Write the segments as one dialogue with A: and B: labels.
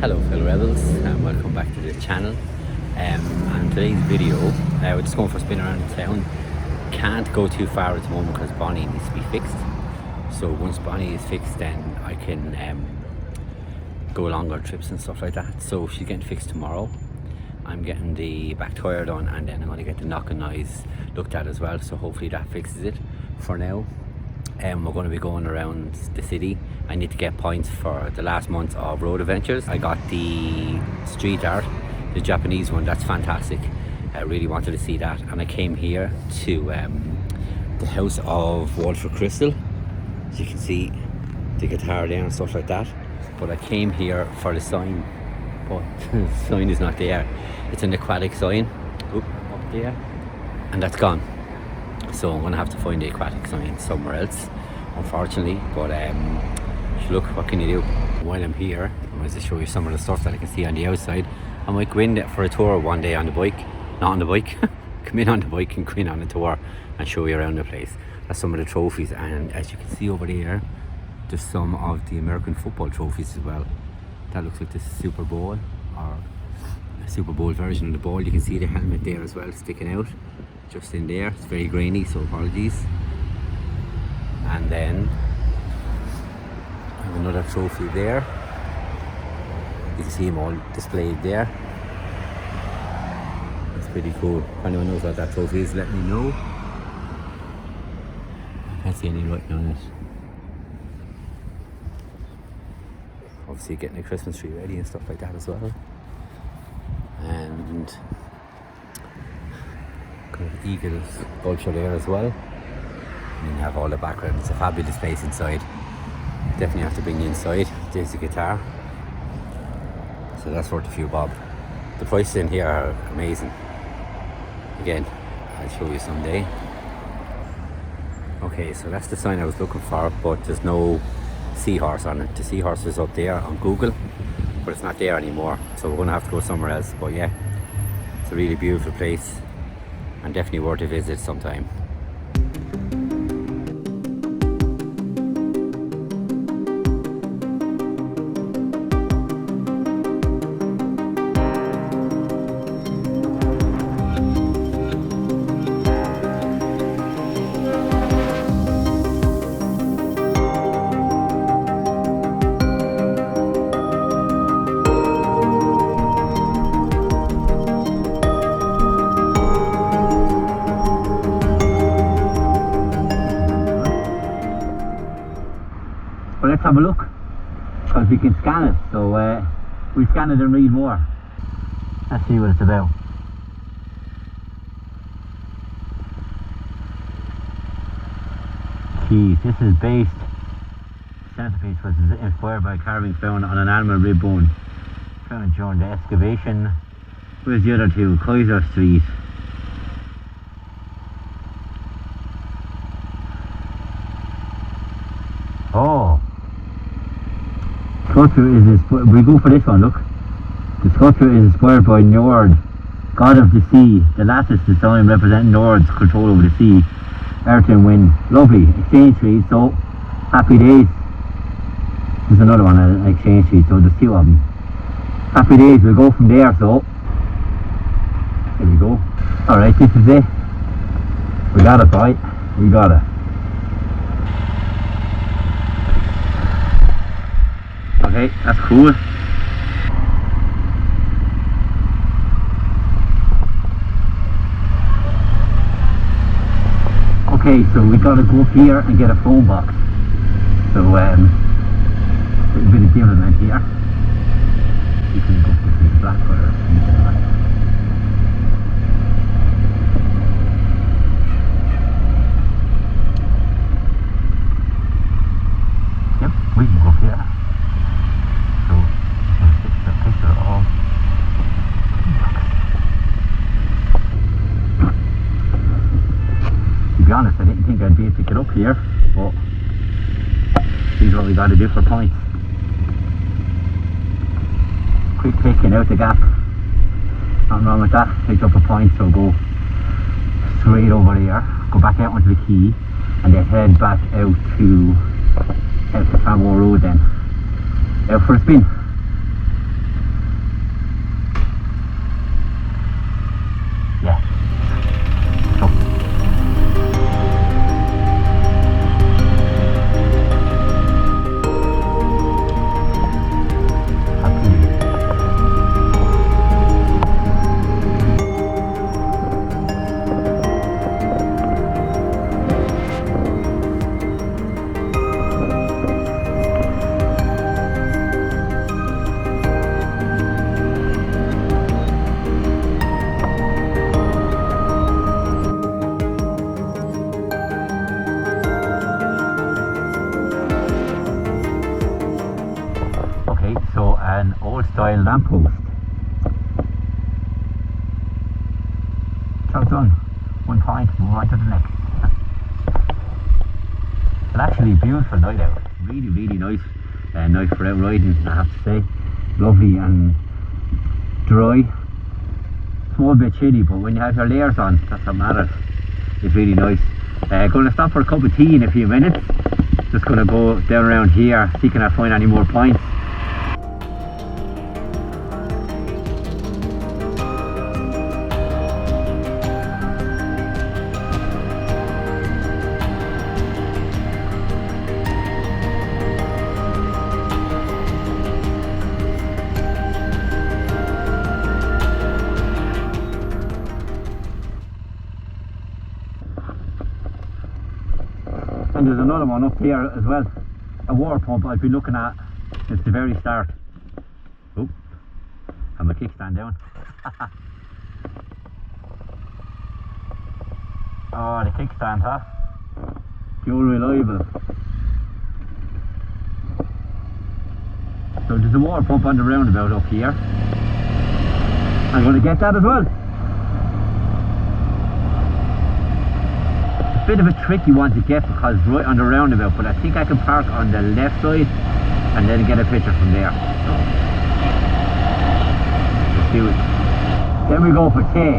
A: Hello fellow rebels and welcome back to the channel. And today's video, we're just going for a spin around the town. Can't go too far at the moment because Bonnie needs to be fixed. So once Bonnie is fixed, then I can go longer trips and stuff like that. So she's getting fixed tomorrow. I'm getting the back tire done, and then I'm going to get the knock and noise looked at as well. So hopefully that fixes it for now. We're going to be going around the city. I need to get points for the last month of road adventures. I got the street art, the Japanese one. That's fantastic. I really wanted to see that, and I came here to the house of Walford Crystal. As you can see, the guitar there and stuff like that. But I came here for the sign, but the sign is not there. It's an Aquatic sign up there, and that's gone. So I'm going to have to find the Aquatic sign somewhere else, unfortunately. But look, what can you do? While I'm here, I'm going to show you some of the stuff that I can see on the outside. I might go in for a tour one day on the bike. Not on the bike. Come in on the bike and go in on a tour and show you around the place. That's some of the trophies, and as you can see over there, there's some of the American football trophies as well. That looks like the Super Bowl, or a Super Bowl version of the ball. You can see the helmet there as well, sticking out just in there. It's very grainy, so apologies. And then I have another trophy there. You can see them all displayed there. It's pretty cool. If anyone knows what that trophy is, let me know. I can't see any writing on it. Obviously getting a Christmas tree ready and stuff like that as well. And kind of eagle sculpture there as well. And then you have all the background. It's a fabulous place inside. Definitely have to bring you inside. There's the guitar. So that's worth a few bob. The prices in here are amazing. Again, I'll show you someday. Okay, so that's the sign I was looking for, but there's no seahorse on it. The seahorse is up there on Google, but it's not there anymore. So we're gonna have to go somewhere else. But yeah, it's a really beautiful place and definitely worth a visit sometime. But let's have a look, because we can scan it. So we scan it and read more. Let's see what it's about. Geez, this is based, centerpiece was inspired by carving found on an animal rib bone found during the excavation. Where's the other two? Kaiser Street. Oh, sculpture is we go for this one. Look, the sculpture is inspired by Nord, god of the sea. The lattice design representing Nord's control over the sea, earth and wind. Lovely exchange tree. So happy days. There's another one, an exchange tree. So there's two of them. Happy days. We'll go from there. So there we go. All right, this is it. We got it, right? We got it. Okay, that's cool. Okay, so we gotta go up here and get a phone box. So a bit of development here. You can go to the black color. Yep, we can go up here. To be honest, I didn't think I'd be able to get up here, but this is what we got to do for points. Quick picking out the gap. Nothing wrong with that. Picked up a point, so go straight over there, go back out onto the quay, and then head back out to Framore Road then. Out for a spin. Okay, so an old style lamppost. Job done. 1 point, move on to the next. But actually, beautiful night out. Really, really nice. Nice for out riding, I have to say. Lovely and dry. Small bit chilly, but when you have your layers on, that's what matters. It's really nice. Going to stop for a cup of tea in a few minutes. Just going to go down around here, see can I find any more points. And there's another one up here as well, a water pump I've been looking at since the very start. Oh, have my kickstand down. Oh, the kickstand, huh? Fuel reliable. So there's a water pump on the roundabout up here. I'm going to get that as well. Bit of a tricky one to get because it's right on the roundabout, but I think I can park on the left side and then get a picture from there. So let's do it. Then we go for tea.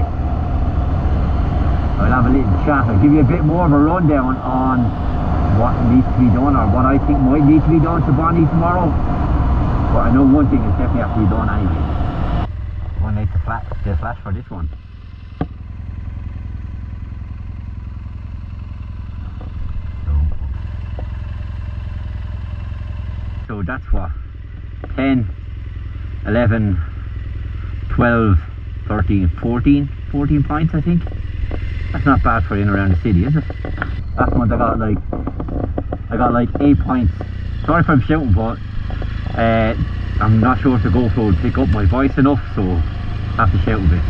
A: I'll have a little chat. I'll give you a bit more of a rundown on what needs to be done or what I think might need to be done to Bonnie tomorrow. But I know one thing is definitely have to be done anyway. I'm going to make the flash for this one. So that's what, 10, 11, 12, 13, 14 points I think. That's not bad for in around the city, is it? Last month I got like 8 points. Sorry if I'm shouting, but I'm not sure if the GoPro will pick up my voice enough, so I have to shout a bit.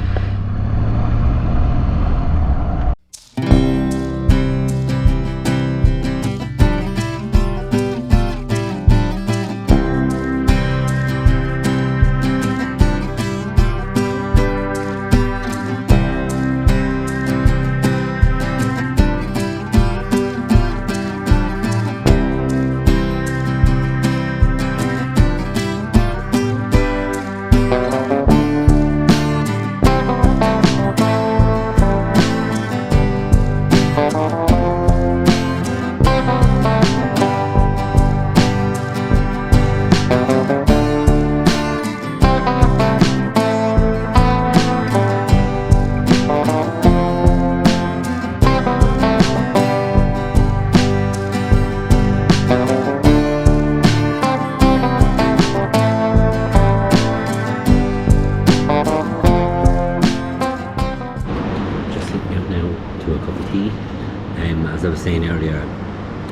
A: As I was saying earlier,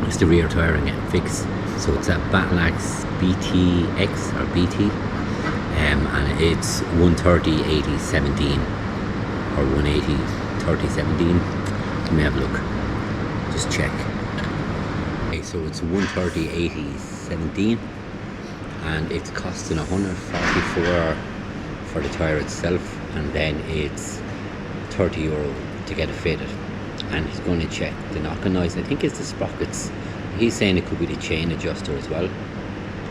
A: it's the rear tyre I'm getting fixed. So it's a Backroads BTX or BT, and it's 130/80/17 or 180/30/17. Let me have a look, just check. Okay, so it's 130/80/17 and it's costing €144 for the tyre itself, and then it's €30 to get it fitted. And he's going to check the knocking noise. I think it's the sprockets. He's saying it could be the chain adjuster as well.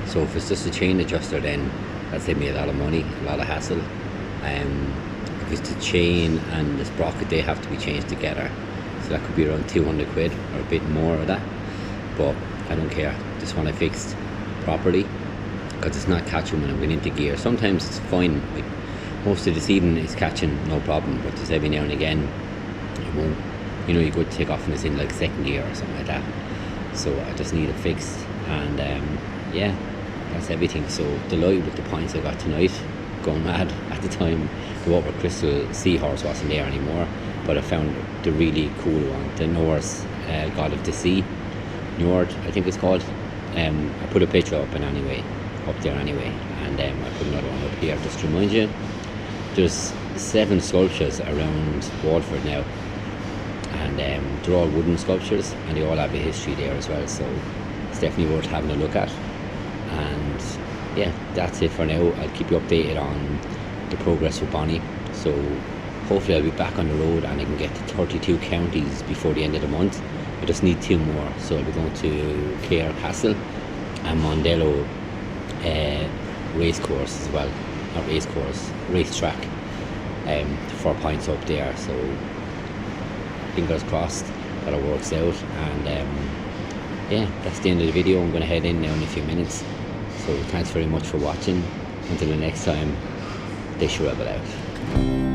A: So if it's just a chain adjuster, then that saved me a lot of money, a lot of hassle. If it's the chain and the sprocket, they have to be changed together. So that could be around 200 quid or a bit more of that. But I don't care. Just want it fixed properly, because it's not catching when I'm going into gear. Sometimes it's fine. Like most of this evening it's catching no problem, but just every now and again it won't. You know, you go to take off and it's in like second gear or something like that. So I just need it fixed, and yeah, that's everything. So delighted with the points I got tonight. Going mad at the time. The Water Crystal Seahorse wasn't there anymore, but I found the really cool one, the Norse God of the Sea, Njord I think it's called. I put a picture up there anyway, and I put another one up here just to remind you. There's 7 sculptures around Waterford now, and they're all wooden sculptures, and they all have a history there as well, so it's definitely worth having a look at. And yeah, that's it for now. I'll keep you updated on the progress with Bonnie. So hopefully I'll be back on the road and I can get to 32 counties before the end of the month. I just need 2 more, so I'll be going to Clare Castle and Mondello race course as well. Not race course, race track. 4 points up there, so fingers crossed that it works out. And yeah, that's the end of the video. I'm going to head in now in a few minutes. So thanks very much for watching. Until the next time, Deise Rebel out.